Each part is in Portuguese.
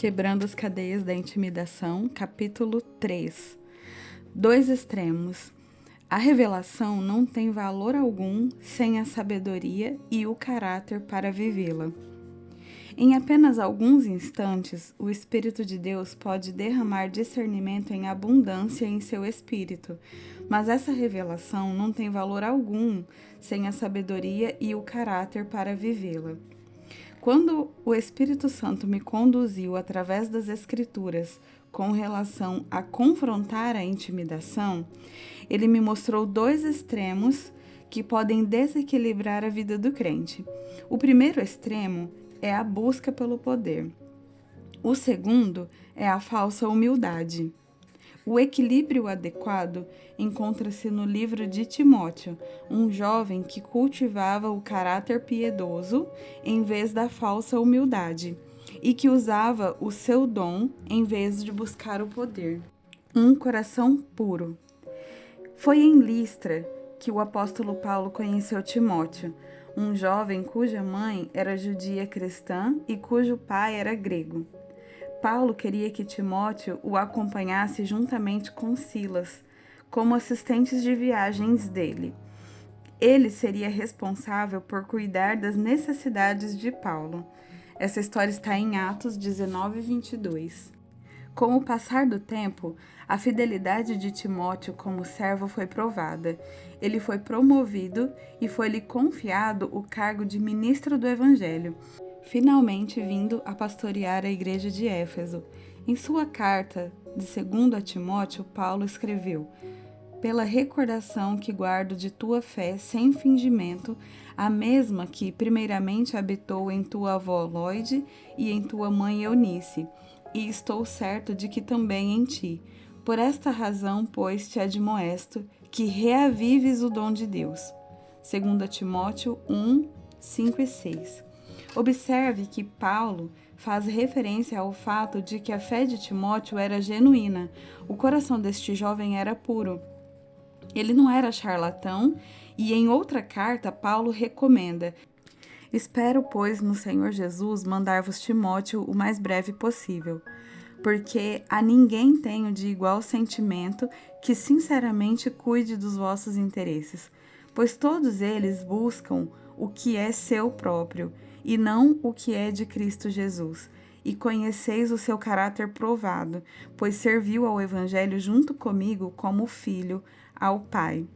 Quebrando as cadeias da intimidação, capítulo 3. Dois extremos. A revelação não tem valor algum sem a sabedoria e o caráter para vivê-la. Em apenas alguns instantes, o Espírito de Deus pode derramar discernimento em abundância em seu espírito, mas essa revelação não tem valor algum sem a sabedoria e o caráter para vivê-la. Quando o Espírito Santo me conduziu através das Escrituras com relação a confrontar a intimidação, ele me mostrou dois extremos que podem desequilibrar a vida do crente. O primeiro extremo é a busca pelo poder. O segundo é a falsa humildade. O equilíbrio adequado encontra-se no livro de Timóteo, um jovem que cultivava o caráter piedoso em vez da falsa humildade e que usava o seu dom em vez de buscar o poder. Um coração puro. Foi em Listra que o apóstolo Paulo conheceu Timóteo, um jovem cuja mãe era judia cristã e cujo pai era grego. Paulo queria que Timóteo o acompanhasse juntamente com Silas, como assistentes de viagens dele. Ele seria responsável por cuidar das necessidades de Paulo. Essa história está em Atos 19:22. Com o passar do tempo, a fidelidade de Timóteo como servo foi provada. Ele foi promovido e foi-lhe confiado o cargo de ministro do Evangelho, finalmente vindo a pastorear a igreja de Éfeso. Em sua carta de 2 a Timóteo, Paulo escreveu: pela recordação que guardo de tua fé sem fingimento, a mesma que primeiramente habitou em tua avó Lóide e em tua mãe Eunice, e estou certo de que também em ti. Por esta razão, pois, te admoesto que reavives o dom de Deus. 2 Timóteo 1, 5 e 6. Observe que Paulo faz referência ao fato de que a fé de Timóteo era genuína. O coração deste jovem era puro. Ele não era charlatão e em outra carta Paulo recomenda: espero, pois, no Senhor Jesus mandar-vos Timóteo o mais breve possível, porque a ninguém tenho de igual sentimento que sinceramente cuide dos vossos interesses, pois todos eles buscam o que é seu próprio, e não o que é de Cristo Jesus. E conheceis o seu caráter provado, pois serviu ao Evangelho junto comigo como filho ao Pai.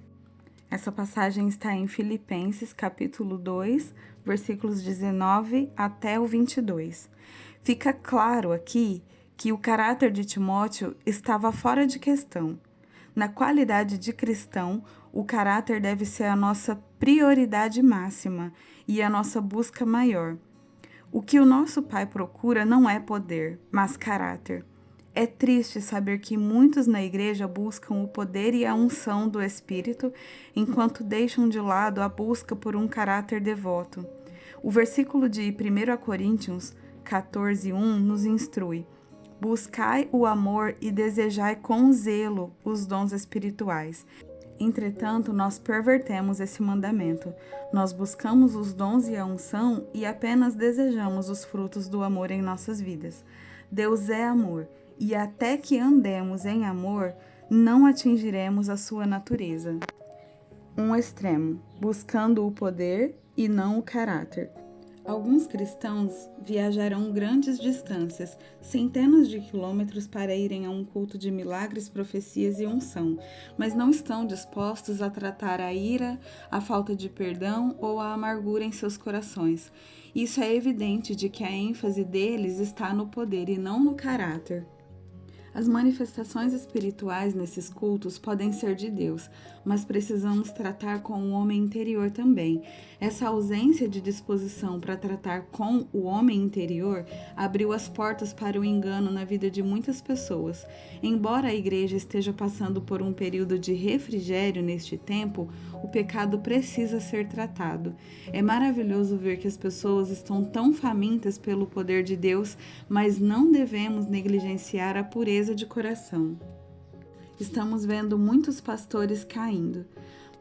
Essa passagem está em Filipenses, capítulo 2, versículos 19 até o 22. Fica claro aqui que o caráter de Timóteo estava fora de questão. Na qualidade de cristão, o caráter deve ser a nossa prioridade máxima e a nossa busca maior. O que o nosso Pai procura não é poder, mas caráter. É triste saber que muitos na igreja buscam o poder e a unção do Espírito, enquanto deixam de lado a busca por um caráter devoto. O versículo de 1 Coríntios 14:1 nos instrui: buscai o amor e desejai com zelo os dons espirituais. Entretanto, nós pervertemos esse mandamento. Nós buscamos os dons e a unção e apenas desejamos os frutos do amor em nossas vidas. Deus é amor, e até que andemos em amor, não atingiremos a sua natureza. Um extremo, buscando o poder e não o caráter. Alguns cristãos viajarão grandes distâncias, centenas de quilômetros, para irem a um culto de milagres, profecias e unção, mas não estão dispostos a tratar a ira, a falta de perdão ou a amargura em seus corações. Isso é evidente de que a ênfase deles está no poder e não no caráter. As manifestações espirituais nesses cultos podem ser de Deus, mas precisamos tratar com o homem interior também. Essa ausência de disposição para tratar com o homem interior abriu as portas para o engano na vida de muitas pessoas. Embora a igreja esteja passando por um período de refrigério neste tempo, o pecado precisa ser tratado. É maravilhoso ver que as pessoas estão tão famintas pelo poder de Deus, mas não devemos negligenciar a pureza de coração. Estamos vendo muitos pastores caindo,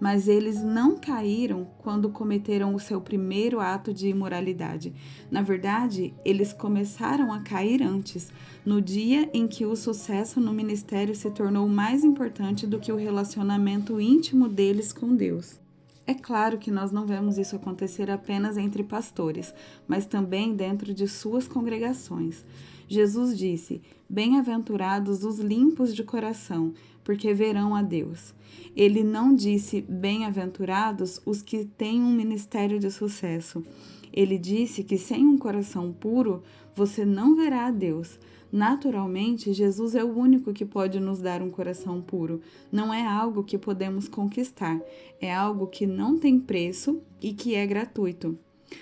mas eles não caíram quando cometeram o seu primeiro ato de imoralidade. Na verdade, eles começaram a cair antes, no dia em que o sucesso no ministério se tornou mais importante do que o relacionamento íntimo deles com Deus. É claro que nós não vemos isso acontecer apenas entre pastores, mas também dentro de suas congregações. Jesus disse: "Bem-aventurados os limpos de coração, porque verão a Deus." Ele não disse: "Bem-aventurados os que têm um ministério de sucesso." Ele disse que sem um coração puro, você não verá a Deus. Naturalmente, Jesus é o único que pode nos dar um coração puro. Não é algo que podemos conquistar, é algo que não tem preço e que é gratuito.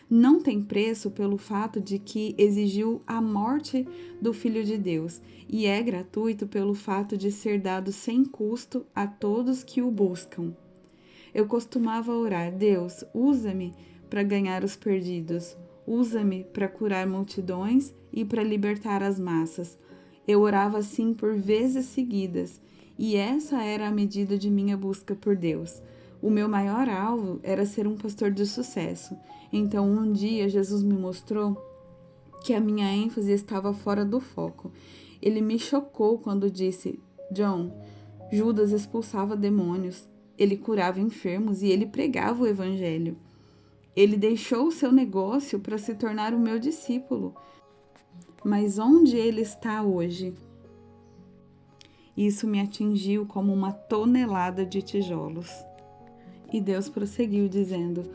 Não tem preço pelo fato de que exigiu a morte do Filho de Deus, e é gratuito pelo fato de ser dado sem custo a todos que o buscam. Eu costumava orar: "Deus, usa-me para ganhar os perdidos. Usa-me para curar multidões e para libertar as massas." Eu orava assim por vezes seguidas, e essa era a medida de minha busca por Deus. O meu maior alvo era ser um pastor de sucesso. Então, um dia, Jesus me mostrou que a minha ênfase estava fora do foco. Ele me chocou quando disse: "John, Judas expulsava demônios, ele curava enfermos e ele pregava o evangelho. Ele deixou o seu negócio para se tornar o meu discípulo. Mas onde ele está hoje?" Isso me atingiu como uma tonelada de tijolos. E Deus prosseguiu dizendo: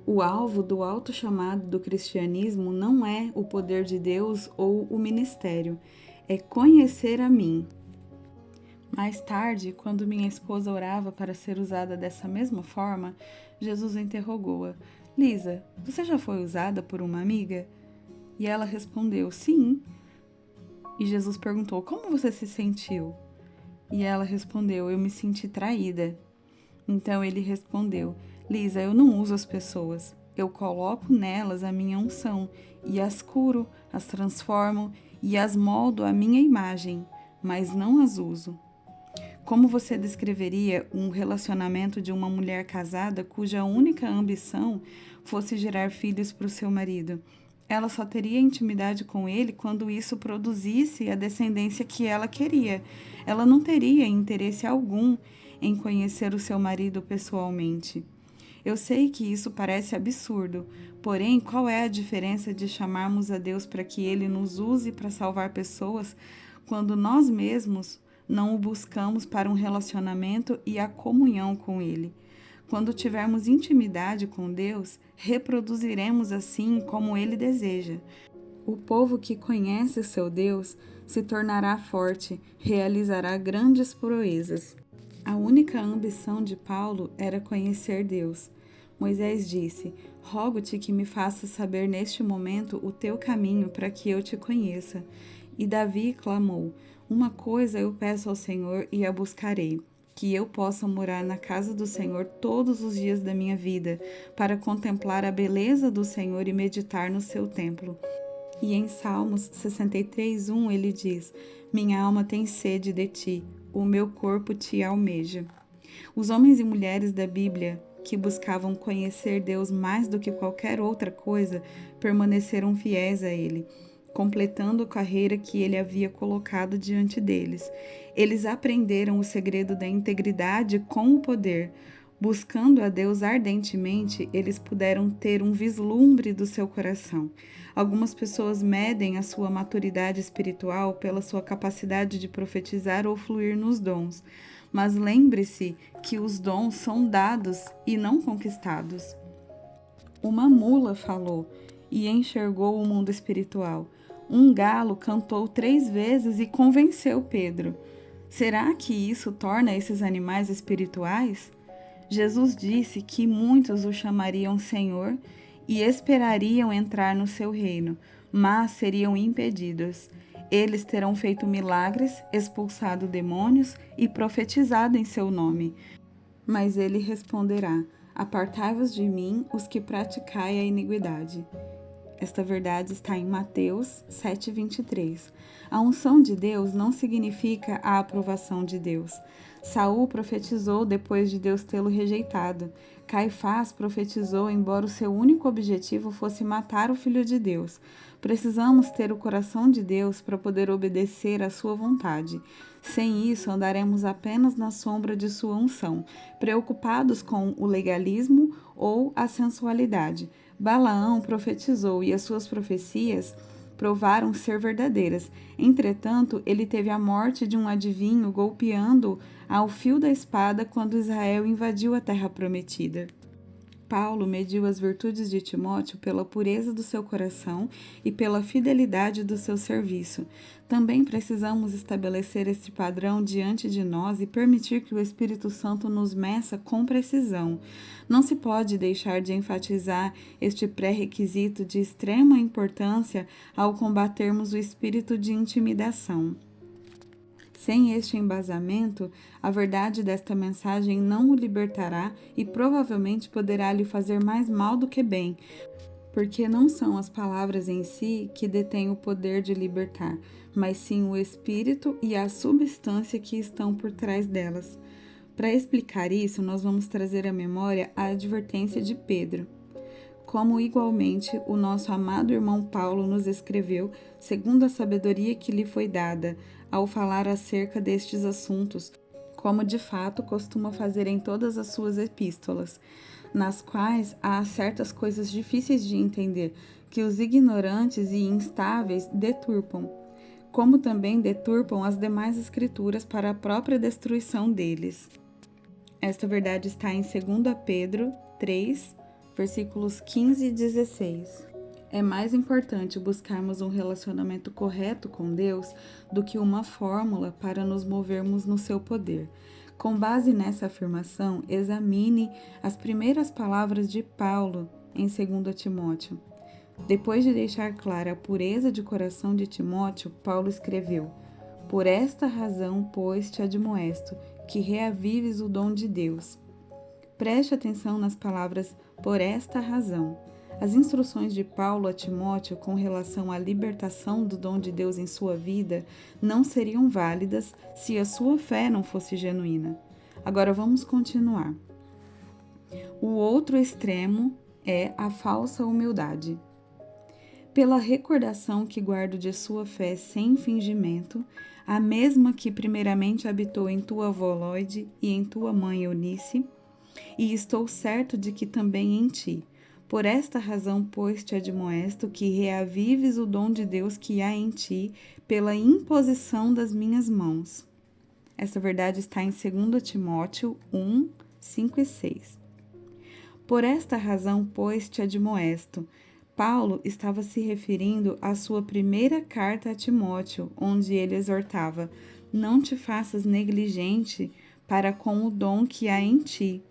"O alvo do alto chamado do cristianismo não é o poder de Deus ou o ministério, é conhecer a mim." Mais tarde, quando minha esposa orava para ser usada dessa mesma forma, Jesus interrogou-a: "Lisa, você já foi usada por uma amiga?" E ela respondeu: "Sim." E Jesus perguntou: "Como você se sentiu?" E ela respondeu: "Eu me senti traída." Então ele respondeu: "Lisa, eu não uso as pessoas. Eu coloco nelas a minha unção e as curo, as transformo e as moldo à minha imagem, mas não as uso." Como você descreveria um relacionamento de uma mulher casada cuja única ambição fosse gerar filhos para o seu marido? Ela só teria intimidade com ele quando isso produzisse a descendência que ela queria. Ela não teria interesse algum em conhecer o seu marido pessoalmente. Eu sei que isso parece absurdo, porém, qual é a diferença de chamarmos a Deus para que Ele nos use para salvar pessoas quando nós mesmos não o buscamos para um relacionamento e a comunhão com Ele? Quando tivermos intimidade com Deus, reproduziremos assim como Ele deseja. O povo que conhece o seu Deus se tornará forte, realizará grandes proezas. A única ambição de Paulo era conhecer Deus. Moisés disse: "Rogo-te que me faças saber neste momento o teu caminho para que eu te conheça." E Davi clamou: "Uma coisa eu peço ao Senhor e a buscarei, que eu possa morar na casa do Senhor todos os dias da minha vida, para contemplar a beleza do Senhor e meditar no seu templo." E em Salmos 63:1 ele diz: "Minha alma tem sede de ti, o meu corpo te almeja." Os homens e mulheres da Bíblia que buscavam conhecer Deus mais do que qualquer outra coisa permaneceram fiéis a Ele, completando a carreira que Ele havia colocado diante deles. Eles aprenderam o segredo da integridade com o poder. Buscando a Deus ardentemente, eles puderam ter um vislumbre do seu coração. Algumas pessoas medem a sua maturidade espiritual pela sua capacidade de profetizar ou fluir nos dons. Mas lembre-se que os dons são dados e não conquistados. Uma mula falou e enxergou o mundo espiritual. Um galo cantou 3 vezes e convenceu Pedro. Será que isso torna esses animais espirituais? Jesus disse que muitos o chamariam Senhor e esperariam entrar no seu reino, mas seriam impedidos. Eles terão feito milagres, expulsado demônios e profetizado em seu nome. Mas ele responderá: "Apartai-vos de mim, os que praticai a iniquidade." Esta verdade está em Mateus 7:23. A unção de Deus não significa a aprovação de Deus. Saul profetizou depois de Deus tê-lo rejeitado. Caifás profetizou embora o seu único objetivo fosse matar o Filho de Deus. Precisamos ter o coração de Deus para poder obedecer à sua vontade. Sem isso, andaremos apenas na sombra de sua unção, preocupados com o legalismo ou a sensualidade. Balaão profetizou e as suas profecias provaram ser verdadeiras. Entretanto, ele teve a morte de um adivinho golpeando ao fio da espada quando Israel invadiu a terra prometida. Paulo mediu as virtudes de Timóteo pela pureza do seu coração e pela fidelidade do seu serviço. Também precisamos estabelecer este padrão diante de nós e permitir que o Espírito Santo nos meça com precisão. Não se pode deixar de enfatizar este pré-requisito de extrema importância ao combatermos o espírito de intimidação. Sem este embasamento, a verdade desta mensagem não o libertará e provavelmente poderá lhe fazer mais mal do que bem, porque não são as palavras em si que detêm o poder de libertar, mas sim o espírito e a substância que estão por trás delas. Para explicar isso, nós vamos trazer à memória a advertência de Pedro. Como igualmente o nosso amado irmão Paulo nos escreveu, segundo a sabedoria que lhe foi dada, ao falar acerca destes assuntos, como de fato costuma fazer em todas as suas epístolas, nas quais há certas coisas difíceis de entender, que os ignorantes e instáveis deturpam, como também deturpam as demais escrituras para a própria destruição deles. Esta verdade está em 2 Pedro 3, versículos 15 e 16. É mais importante buscarmos um relacionamento correto com Deus do que uma fórmula para nos movermos no seu poder. Com base nessa afirmação, examine as primeiras palavras de Paulo em 2 Timóteo. Depois de deixar clara a pureza de coração de Timóteo, Paulo escreveu: Por esta razão, pois, te admoesto, que reavives o dom de Deus. Preste atenção nas palavras por esta razão. As instruções de Paulo a Timóteo com relação à libertação do dom de Deus em sua vida não seriam válidas se a sua fé não fosse genuína. Agora vamos continuar. O outro extremo é a falsa humildade. Pela recordação que guardo de sua fé sem fingimento, a mesma que primeiramente habitou em tua avó Lóide e em tua mãe Eunice, e estou certo de que também em ti. Por esta razão, pois, te admoesto que reavives o dom de Deus que há em ti pela imposição das minhas mãos. Essa verdade está em 2 Timóteo 1, 5 e 6. Por esta razão, pois, te admoesto. Paulo estava se referindo à sua primeira carta a Timóteo, onde ele exortava: não te faças negligente para com o dom que há em ti,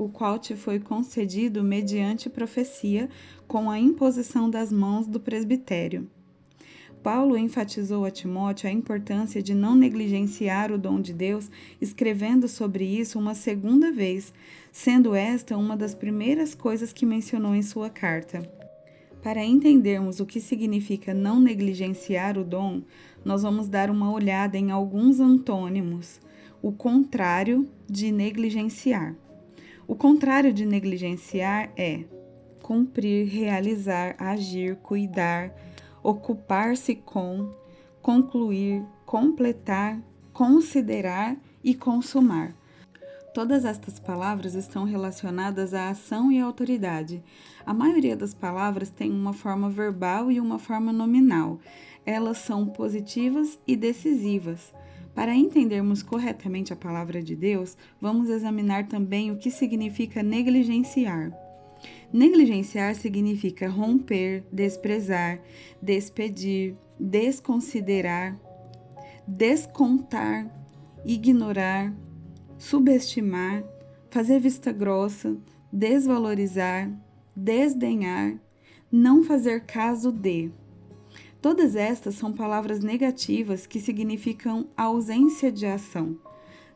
o qual te foi concedido mediante profecia, com a imposição das mãos do presbitério. Paulo enfatizou a Timóteo a importância de não negligenciar o dom de Deus, escrevendo sobre isso uma segunda vez, sendo esta uma das primeiras coisas que mencionou em sua carta. Para entendermos o que significa não negligenciar o dom, nós vamos dar uma olhada em alguns antônimos, o contrário de negligenciar. O contrário de negligenciar é cumprir, realizar, agir, cuidar, ocupar-se com, concluir, completar, considerar e consumar. Todas estas palavras estão relacionadas à ação e à autoridade. A maioria das palavras tem uma forma verbal e uma forma nominal. Elas são positivas e decisivas. Para entendermos corretamente a palavra de Deus, vamos examinar também o que significa negligenciar. Negligenciar significa romper, desprezar, despedir, desconsiderar, descontar, ignorar, subestimar, fazer vista grossa, desvalorizar, desdenhar, não fazer caso de. Todas estas são palavras negativas que significam ausência de ação,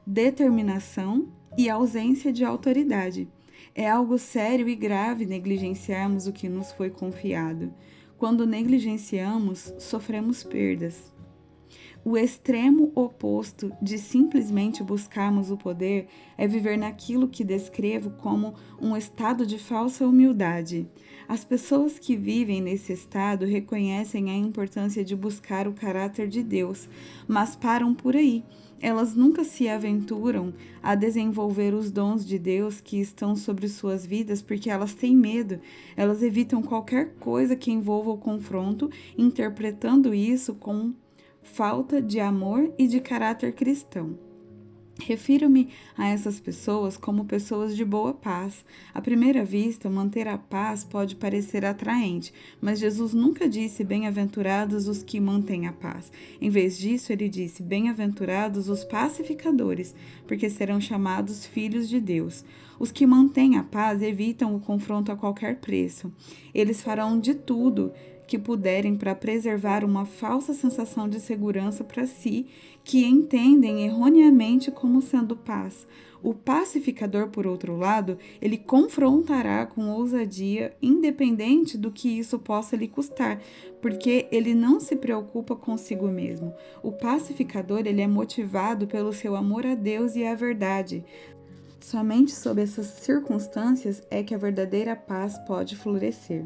determinação e ausência de autoridade. É algo sério e grave negligenciarmos o que nos foi confiado. Quando negligenciamos, sofremos perdas. O extremo oposto de simplesmente buscarmos o poder é viver naquilo que descrevo como um estado de falsa humildade. As pessoas que vivem nesse estado reconhecem a importância de buscar o caráter de Deus, mas param por aí. Elas nunca se aventuram a desenvolver os dons de Deus que estão sobre suas vidas porque elas têm medo. Elas evitam qualquer coisa que envolva o confronto, interpretando isso com falta de amor e de caráter cristão. Refiro-me a essas pessoas como pessoas de boa paz. À primeira vista, manter a paz pode parecer atraente, mas Jesus nunca disse bem-aventurados os que mantêm a paz. Em vez disso, ele disse bem-aventurados os pacificadores, porque serão chamados filhos de Deus. Os que mantêm a paz evitam o confronto a qualquer preço. Eles farão de tudo que puderem para preservar uma falsa sensação de segurança para si, que entendem erroneamente como sendo paz. O pacificador, por outro lado, ele confrontará com ousadia, independente do que isso possa lhe custar, porque ele não se preocupa consigo mesmo. O pacificador, ele é motivado pelo seu amor a Deus e à verdade. Somente sob essas circunstâncias é que a verdadeira paz pode florescer.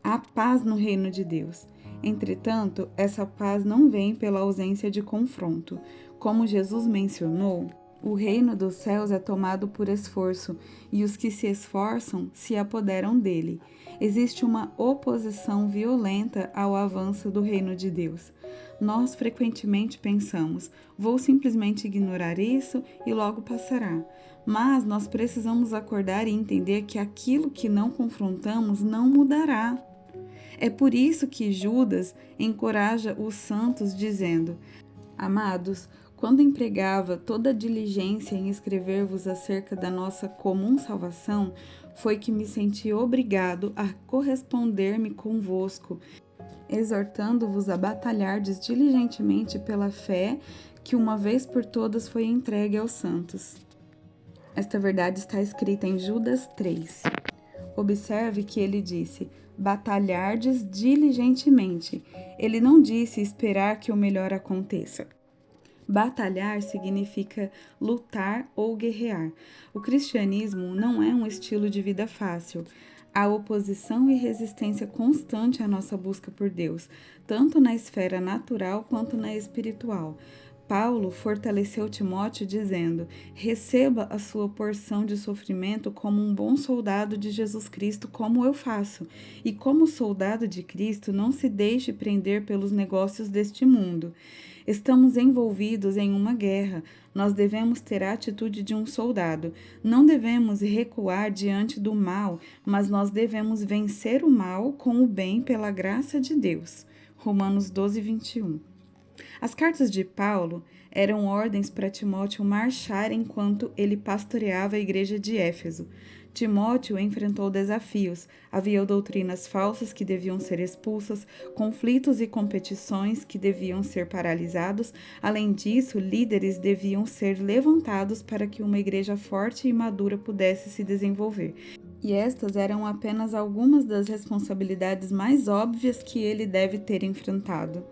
Há paz no reino de Deus. Entretanto, essa paz não vem pela ausência de confronto. Como Jesus mencionou, o reino dos céus é tomado por esforço, e os que se esforçam se apoderam dele. Existe uma oposição violenta ao avanço do reino de Deus. Nós frequentemente pensamos, vou simplesmente ignorar isso e logo passará. Mas nós precisamos acordar e entender que aquilo que não confrontamos não mudará. É por isso que Judas encoraja os santos dizendo: Amados, quando empregava toda a diligência em escrever-vos acerca da nossa comum salvação, foi que me senti obrigado a corresponder-me convosco, exortando-vos a batalhardes diligentemente pela fé que uma vez por todas foi entregue aos santos. Esta verdade está escrita em Judas 3. Observe que ele disse: batalhardes diligentemente. Ele não disse esperar que o melhor aconteça. Batalhar significa lutar ou guerrear. O cristianismo não é um estilo de vida fácil. Há oposição e resistência constante à nossa busca por Deus, tanto na esfera natural quanto na espiritual. Paulo fortaleceu Timóteo dizendo: receba a sua porção de sofrimento como um bom soldado de Jesus Cristo, como eu faço. E como soldado de Cristo, não se deixe prender pelos negócios deste mundo. Estamos envolvidos em uma guerra. Nós devemos ter a atitude de um soldado. Não devemos recuar diante do mal, mas nós devemos vencer o mal com o bem pela graça de Deus. Romanos 12, 21. As cartas de Paulo eram ordens para Timóteo marchar enquanto ele pastoreava a igreja de Éfeso. Timóteo enfrentou desafios, havia doutrinas falsas que deviam ser expulsas, conflitos e competições que deviam ser paralisados. Além disso, líderes deviam ser levantados para que uma igreja forte e madura pudesse se desenvolver. E estas eram apenas algumas das responsabilidades mais óbvias que ele deve ter enfrentado.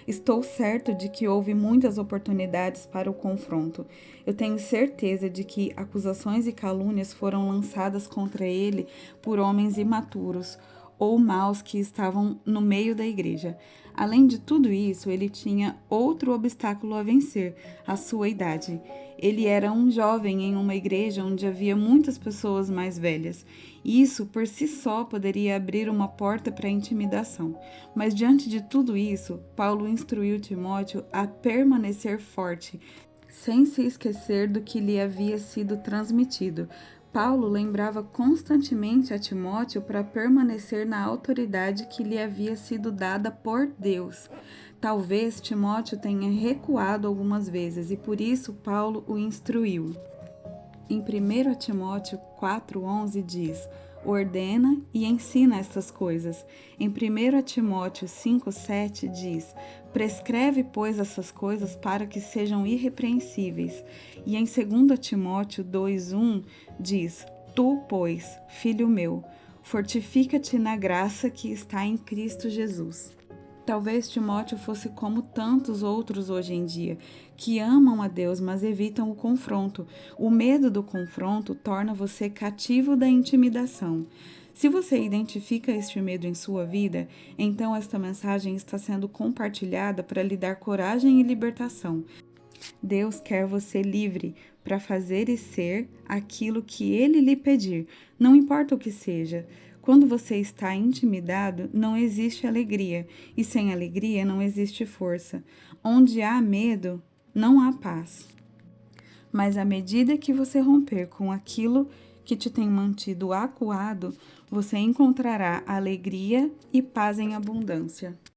Estou certo de que houve muitas oportunidades para o confronto. Eu tenho certeza de que acusações e calúnias foram lançadas contra ele por homens imaturos ou maus que estavam no meio da igreja. Além de tudo isso, ele tinha outro obstáculo a vencer, a sua idade. Ele era um jovem em uma igreja onde havia muitas pessoas mais velhas. Isso, por si só, poderia abrir uma porta para a intimidação. Mas, diante de tudo isso, Paulo instruiu Timóteo a permanecer forte, sem se esquecer do que lhe havia sido transmitido. Paulo lembrava constantemente a Timóteo para permanecer na autoridade que lhe havia sido dada por Deus. Talvez Timóteo tenha recuado algumas vezes e por isso Paulo o instruiu. Em 1 Timóteo 4,11 diz: ordena e ensina estas coisas. Em 1 Timóteo 5,7 diz: prescreve, pois, essas coisas para que sejam irrepreensíveis. E em 2 Timóteo 2,1 diz: tu, pois, filho meu, fortifica-te na graça que está em Cristo Jesus. Talvez Timóteo fosse como tantos outros hoje em dia, que amam a Deus, mas evitam o confronto. O medo do confronto torna você cativo da intimidação. Se você identifica este medo em sua vida, então esta mensagem está sendo compartilhada para lhe dar coragem e libertação. Deus quer você livre para fazer e ser aquilo que Ele lhe pedir, não importa o que seja. Quando você está intimidado, não existe alegria, e sem alegria não existe força. Onde há medo, não há paz. Mas à medida que você romper com aquilo que te tem mantido acuado, você encontrará alegria e paz em abundância.